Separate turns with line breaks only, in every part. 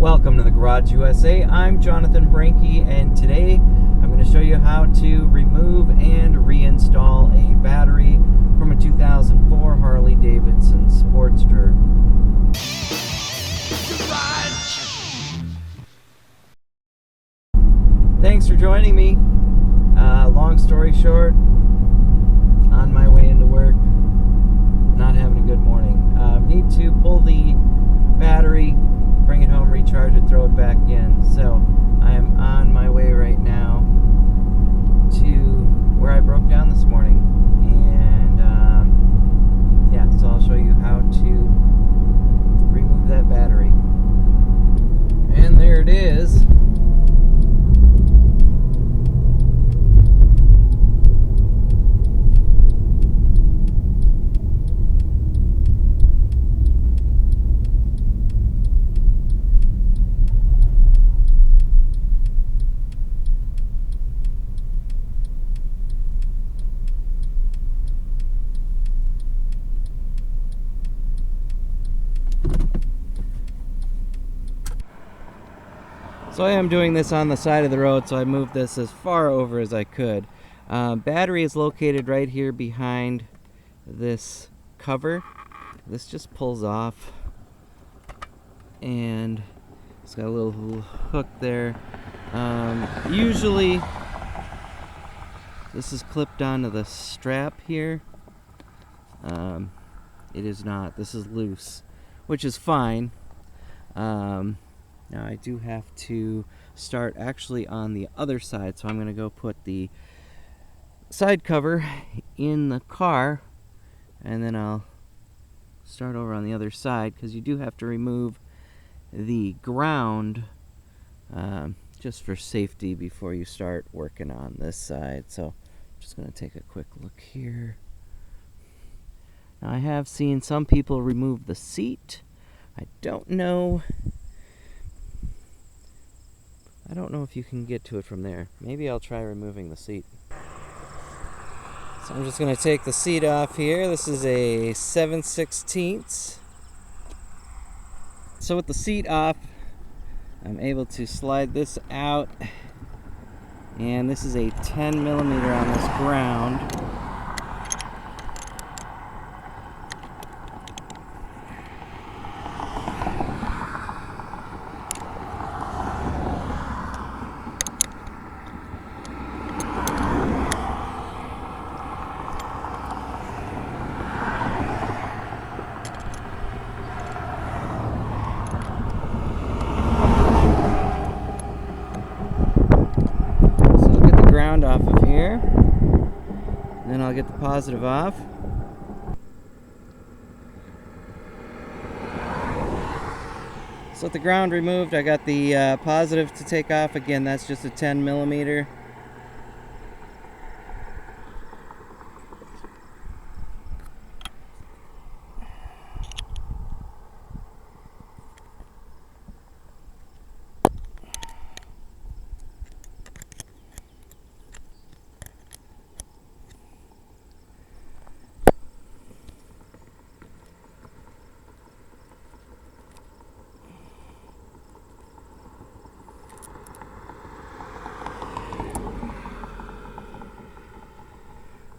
Welcome to the Garage USA. I'm Jonathan Branke, and today I'm going to show you how to remove and reinstall a battery from a 2004 Harley Davidson Sportster. Thanks for joining me. Long story short, on my way into work, not having a good morning. Need to pull the battery, bring it home, recharge it, throw it back in. So I am on my way right now to where I broke down this morning, and yeah, so I'll show you how to remove that battery. And there it is. So I am doing this on the side of the road, so I moved this as far over as I could. Battery is located right here behind this cover. This just pulls off, and it's got a little hook there. Usually this is clipped onto the strap here. It is not. This is loose, which is fine. Now I do have to start actually on the other side, so I'm going to go put the side cover in the car, and then I'll start over on the other side, because you do have to remove the ground just for safety before you start working on this side. So I'm just going to take a quick look here. Now I have seen some people remove the seat. I don't know if you can get to it from there. Maybe I'll try removing the seat. So I'm just going to take the seat off here. This is a 7/16. So with the seat off, I'm able to slide this out, and this is a 10 millimeter on this ground. Ground off of here, and then I'll get the positive off. So with the ground removed, I got the positive to take off. Again, that's just a 10 millimeter.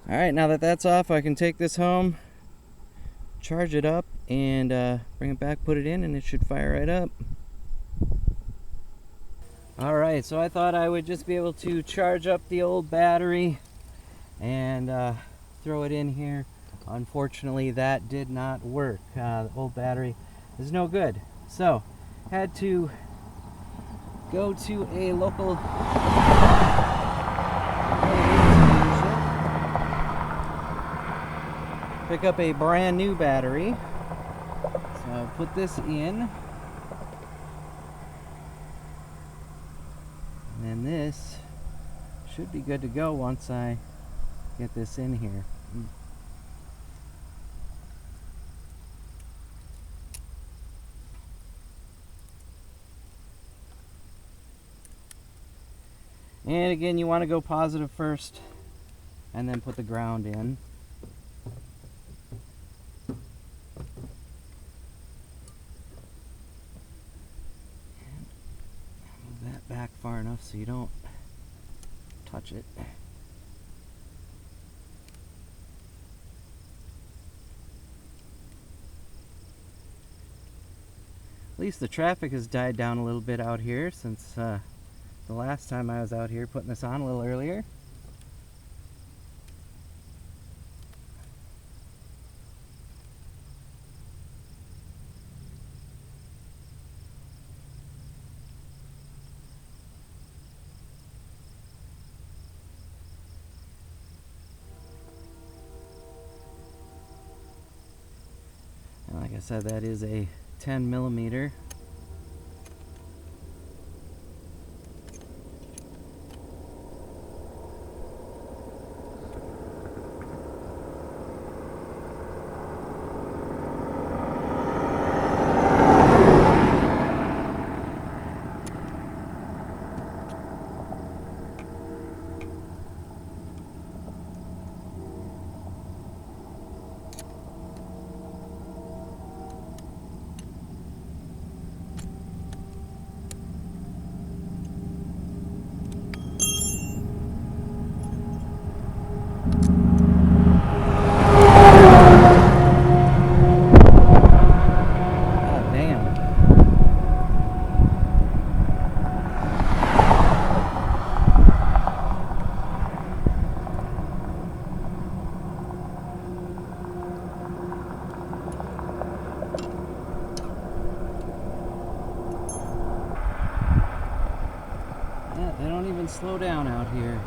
Alright, now that that's off, I can take this home, charge it up, and bring it back, put it in, and it should fire right up. Alright, so I thought I would just be able to charge up the old battery and throw it in here. Unfortunately, that did not work. The old battery is no good. So, had to go to a local pick up a brand new battery. So I'll put this in, and then this should be good to go once I get this in here. And again, you want to go positive first and then put the ground in. far enough so you don't touch it. At least the traffic has died down a little bit out here since the last time I was out here putting this on a little earlier. And like I said, that is a 10 millimeter. They don't even slow down out here.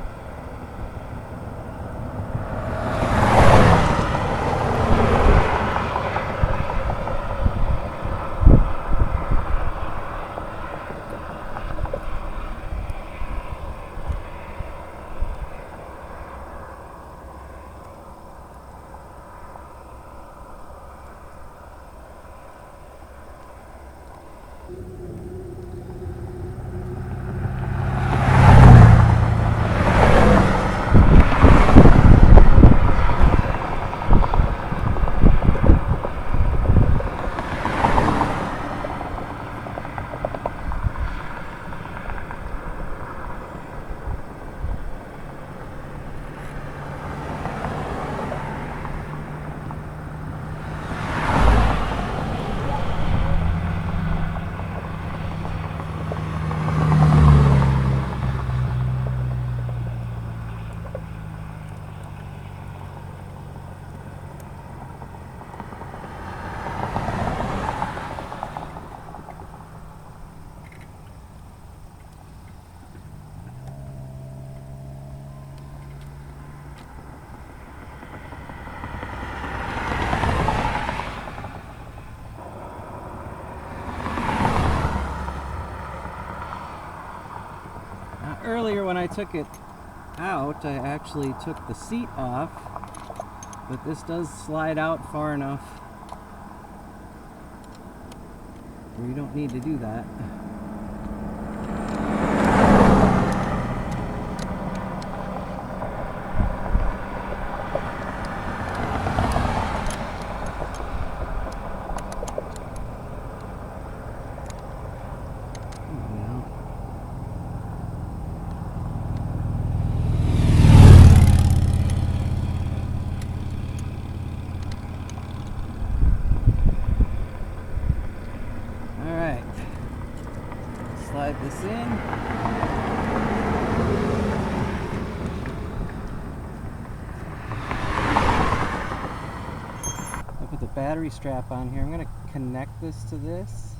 Earlier when I took it out, I actually took the seat off, but this does slide out far enough where you don't need to do that. Slide this in. I put the battery strap on here. I'm going to connect this to this,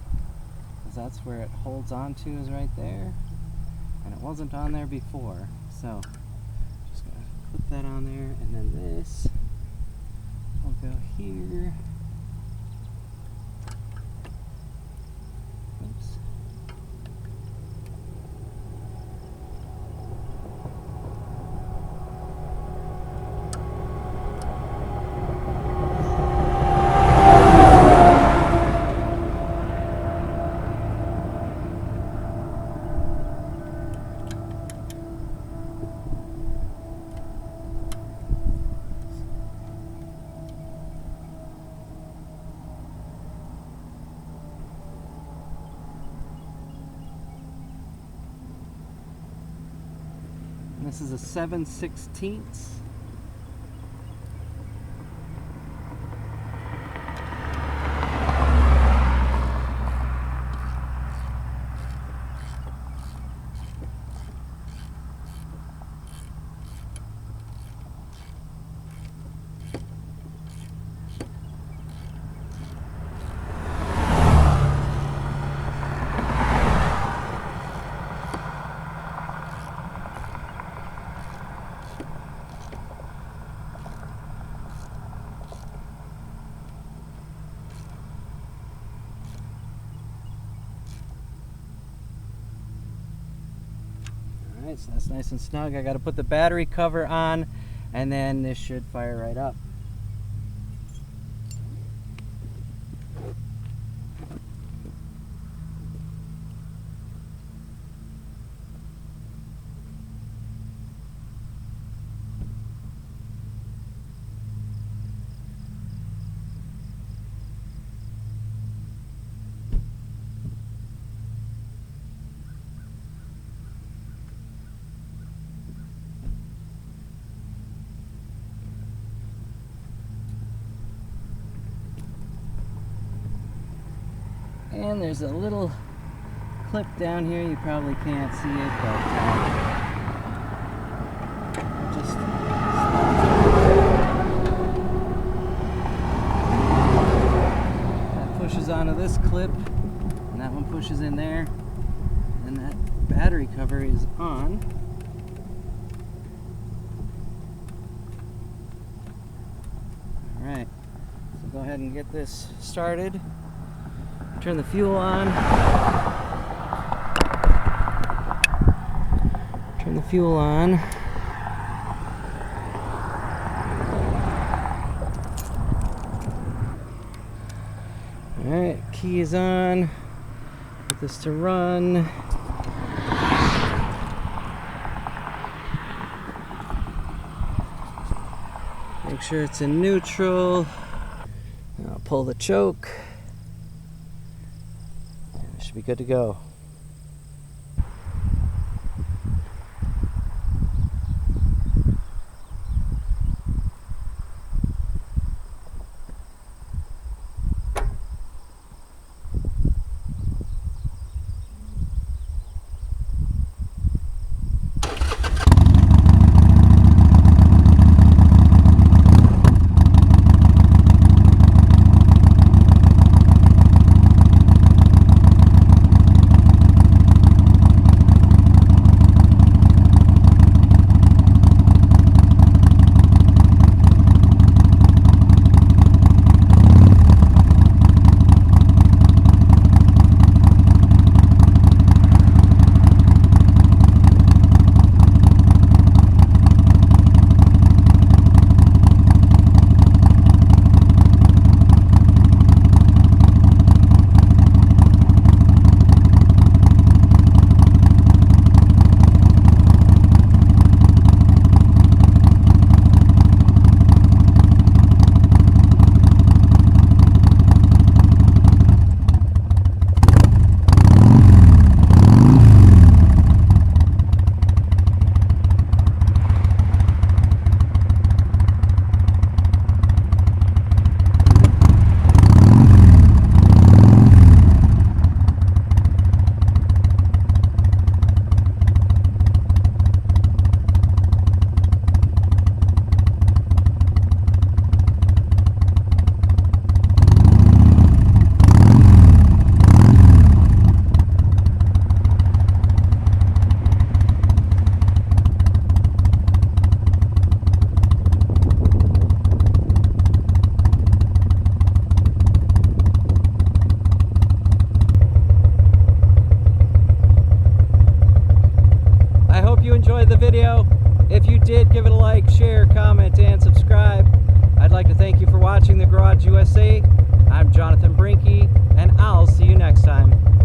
because that's where it holds on to, is right there. And it wasn't on there before. So just going to put that on there, and then this will go here. Oops. This is a 7/16. Alright, so that's nice and snug. I got to put the battery cover on, and then this should fire right up. And there's a little clip down here. You probably can't see it, but just that pushes onto this clip, and that one pushes in there, and that battery cover is on. All right, so go ahead and get this started. Turn the fuel on. Turn the fuel on. Alright, key is on. Put this to run. Make sure it's in neutral. I'll pull the choke. Should be good to go. Enjoyed the video. If you did, give it a like, share, comment, and subscribe. I'd like to thank you for watching The Garage USA. I'm Jonathan Brinke, and I'll see you next time.